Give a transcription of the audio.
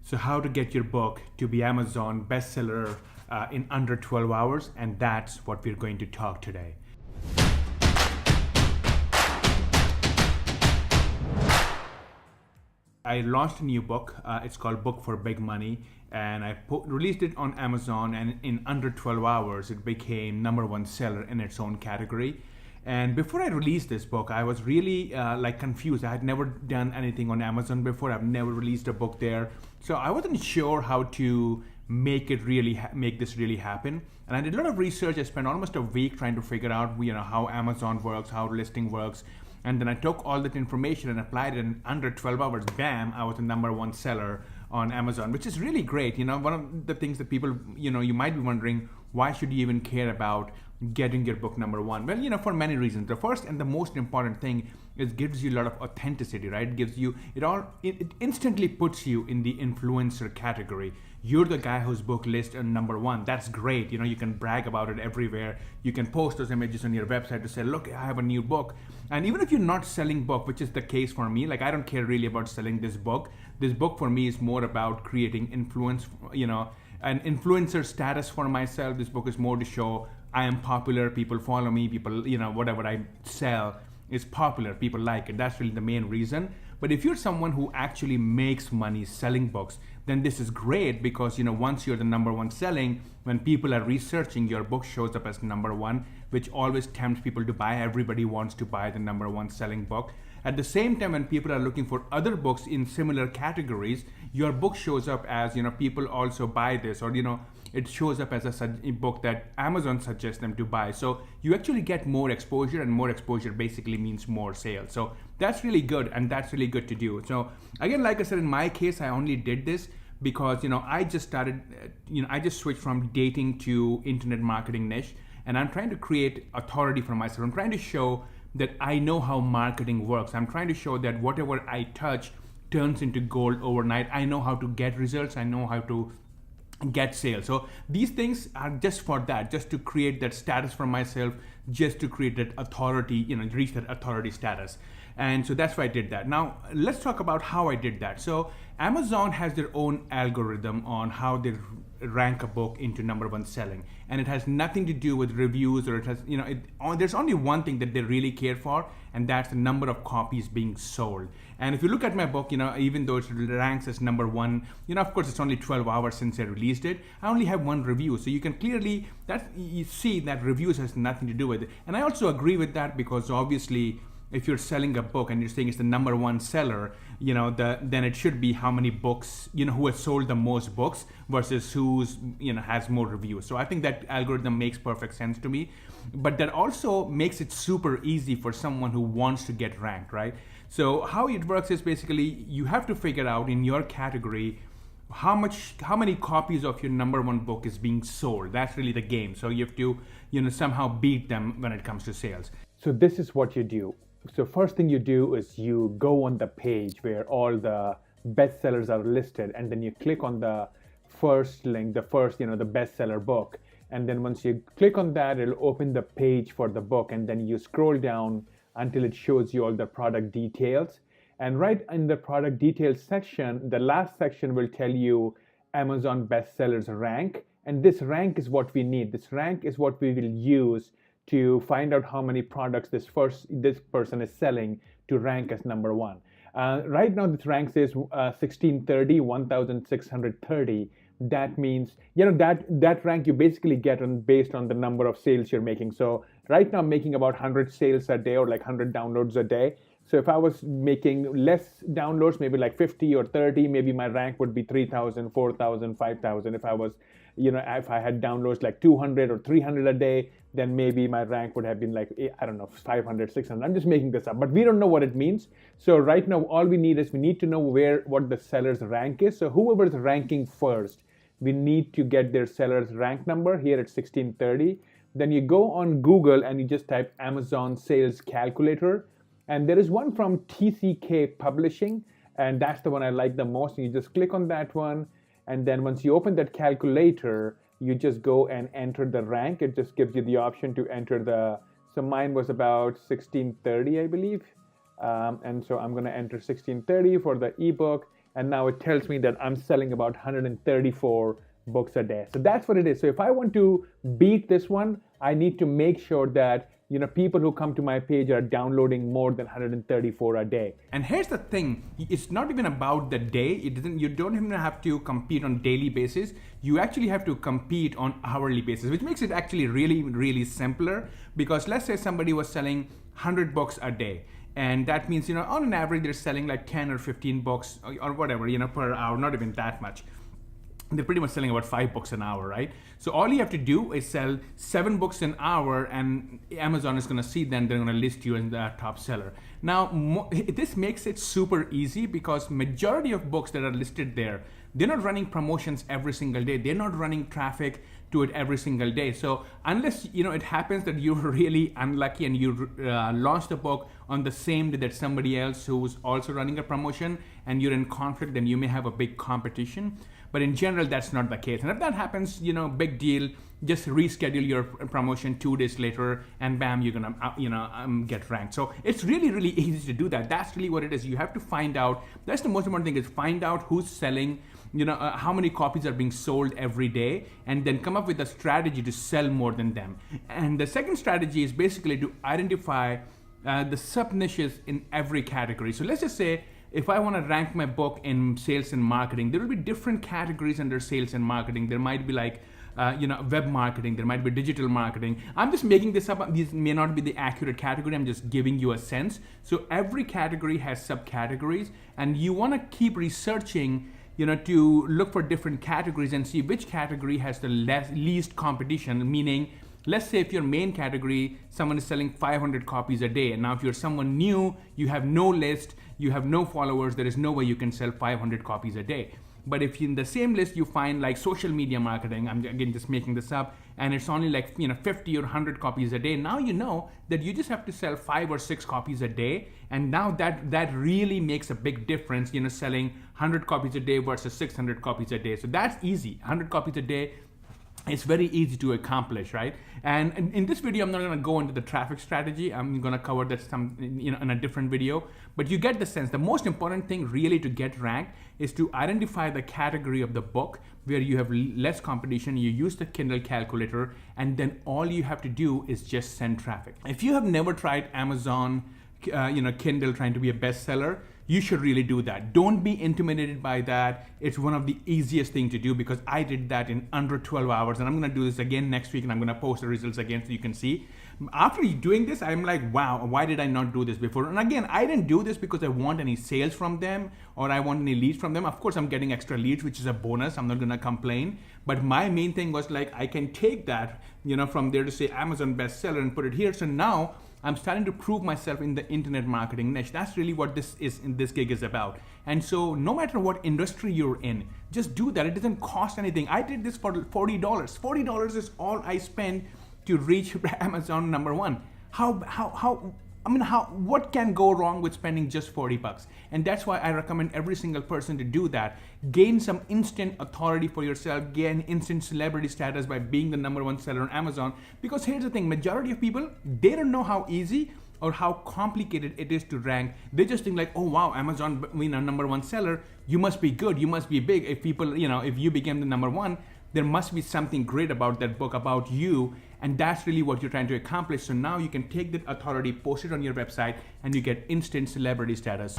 So, how to get your book to be Amazon bestseller in under 12 hours, and that's what we're going to talk today. I launched a new book. It's called Book for Big Money, and I released it on Amazon. And in under 12 hours, it became number one seller in its own category. And before I released this book, I was really confused. I had never done anything on Amazon before. I've never released a book there, so I wasn't sure how to make this really happen. And I did a lot of research. I spent almost a week trying to figure out how Amazon works, how listing works, and then I took all that information and applied it in under 12 hours. Bam, I was the number one seller on Amazon, which is really great. One of the things that people, you might be wondering, why should you even care about getting your book number one? Well, for many reasons. The first and the most important thing is gives you a lot of authenticity, right? It instantly puts you in the influencer category. You're the guy whose book lists on number one. That's great. You can brag about it everywhere. You can post those images on your website to say, look, I have a new book. And even if you're not selling book, which is the case for me, I don't care really about selling this book. This book for me is more about creating influence, an influencer status for myself. This book is more to show I am popular, people follow me, people, whatever I sell is popular, people like it. That's really the main reason. But if you're someone who actually makes money selling books, then this is great because, once you're the number one selling, when people are researching, your book shows up as number one, which always tempts people to buy. Everybody wants to buy the number one selling book. At the same time, when people are looking for other books in similar categories, your book shows up as, people also buy this, or, it shows up as a book that Amazon suggests them to buy. So you actually get more exposure, and more exposure basically means more sales. So that's really good, and that's really good to do. So again, like I said, in my case, I only did this because, I just started, I just switched from dating to internet marketing niche, and I'm trying to create authority for myself. I'm trying to show that I know how marketing works. I'm trying to show that whatever I touch turns into gold overnight. I know how to get results. I know how to get sales. So these things are just for that, just to create that status for myself, just to create that authority, reach that authority status. And so that's why I did that. Now let's talk about how I did that. So Amazon has their own algorithm on how they rank a book into number one selling, and it has nothing to do with reviews, or it has, there's only one thing that they really care for, and that's the number of copies being sold. And if you look at my book, even though it ranks as number one, of course it's only 12 hours since I released it, I only have one review. So you can clearly, you see that reviews has nothing to do with it. And I also agree with that, because obviously if you're selling a book and you're saying it's the number one seller, then it should be how many books, who has sold the most books versus who's, has more reviews. So I think that algorithm makes perfect sense to me. But that also makes it super easy for someone who wants to get ranked, right? So how it works is basically you have to figure out in your category how many copies of your number one book is being sold. That's really the game. So you have to, somehow beat them when it comes to sales. So this is what you do. So first thing you do is you go on the page where all the bestsellers are listed, and then you click on the first link, the bestseller book. And then once you click on that, it'll open the page for the book, and then you scroll down until it shows you all the product details. And right in the product details section, the last section will tell you Amazon bestsellers rank. And this rank is what we need. This rank is what we will use to find out how many products this person is selling to rank as number one. Right now, this rank says 1630, 1630. That means, that rank you basically get based on the number of sales you're making. So right now I'm making about 100 sales a day, or 100 downloads a day. So if I was making less downloads, maybe 50 or 30, maybe my rank would be 3,000, 4,000, 5,000. If I was, if I had downloads 200 or 300 a day, then maybe my rank would have been 500, 600. I'm just making this up, but we don't know what it means. So right now, all we need to know what the seller's rank is. So whoever is ranking first, we need to get their seller's rank number. Here it's 1630. Then you go on Google and you just type Amazon sales calculator. And there is one from TCK Publishing, and that's the one I like the most. And you just click on that one. And then once you open that calculator, you just go and enter the rank. It just gives you the option to enter so mine was about 1630, I believe. And so I'm going to enter 1630 for the ebook. and now it tells me that I'm selling about 134 books a day. So that's what it is. So if I want to beat this one, I need to make sure that people who come to my page are downloading more than 134 a day. And here's the thing, it's not even about the day. You don't even have to compete on daily basis. You actually have to compete on hourly basis, which makes it actually really, really simpler. Because let's say somebody was selling 100 books a day. And that means, on an average, they're selling like 10 or 15 books or whatever, per hour, not even that much. They're pretty much selling about 5 books an hour, right? So all you have to do is sell 7 books an hour, and Amazon is going to see them. They're going to list you as the top seller. Now, this makes it super easy because majority of books that are listed there, they're not running promotions every single day. They're not running traffic to it every single day. So unless it happens that you're really unlucky and you launch the book on the same day that somebody else who's also running a promotion and you're in conflict, then you may have a big competition. But in general, that's not the case. And if that happens, big deal. Just reschedule your promotion 2 days later, and bam, you're gonna get ranked. So it's really, really easy to do that. That's really what it is. You have to find out. That's the most important thing, is find out who's selling. How many copies are being sold every day, and then come up with a strategy to sell more than them. And the second strategy is basically to identify the sub niches in every category. So let's just say, if I want to rank my book in sales and marketing, there will be different categories under sales and marketing. There might be like, web marketing, there might be digital marketing. I'm just making this up. These may not be the accurate category. I'm just giving you a sense. So every category has subcategories, and you want to keep researching, to look for different categories and see which category has the least competition. Meaning, let's say if your main category, someone is selling 500 copies a day, and now if you're someone new, you have no list, you have no followers, there is no way you can sell 500 copies a day. But if in the same list you find like social media marketing, I'm again just making this up, and it's only like 50 or 100 copies a day, now you know that you just have to sell 5 or 6 copies a day, and now that really makes a big difference, selling 100 copies a day versus 600 copies a day. So that's easy. 100 copies a day, it's very easy to accomplish, right? And in this video, I'm not going to go into the traffic strategy. I'm going to cover that in a different video. But you get the sense. The most important thing really to get ranked is to identify the category of the book where you have less competition. You use the Kindle calculator, and then all you have to do is just send traffic. If you have never tried Amazon, Kindle trying to be a bestseller, you should really do that. Don't be intimidated by that. It's one of the easiest things to do, because I did that in under 12 hours, and I'm gonna do this again next week, and I'm gonna post the results again so you can see. After doing this, I'm like, wow, why did I not do this before? And again, I didn't do this because I want any sales from them or I want any leads from them. Of course, I'm getting extra leads, which is a bonus. I'm not gonna complain. But my main thing was like, I can take that, from there to say Amazon bestseller and put it here. So now I'm starting to prove myself in the internet marketing niche. That's really what this gig is about. And so no matter what industry you're in, just do that. It doesn't cost anything. I did this for $40. $40 is all I spend to reach Amazon #1. What can go wrong with spending just $40? And that's why I recommend every single person to do that. Gain some instant authority for yourself, gain instant celebrity status by being the #1 seller on Amazon. Because here's the thing, majority of people, they don't know how easy or how complicated it is to rank. They just think like, oh wow, Amazon, #1 seller, you must be good, you must be big. If people, if you became the #1, there must be something great about that book, about you, and that's really what you're trying to accomplish. So now you can take that authority, post it on your website, and you get instant celebrity status.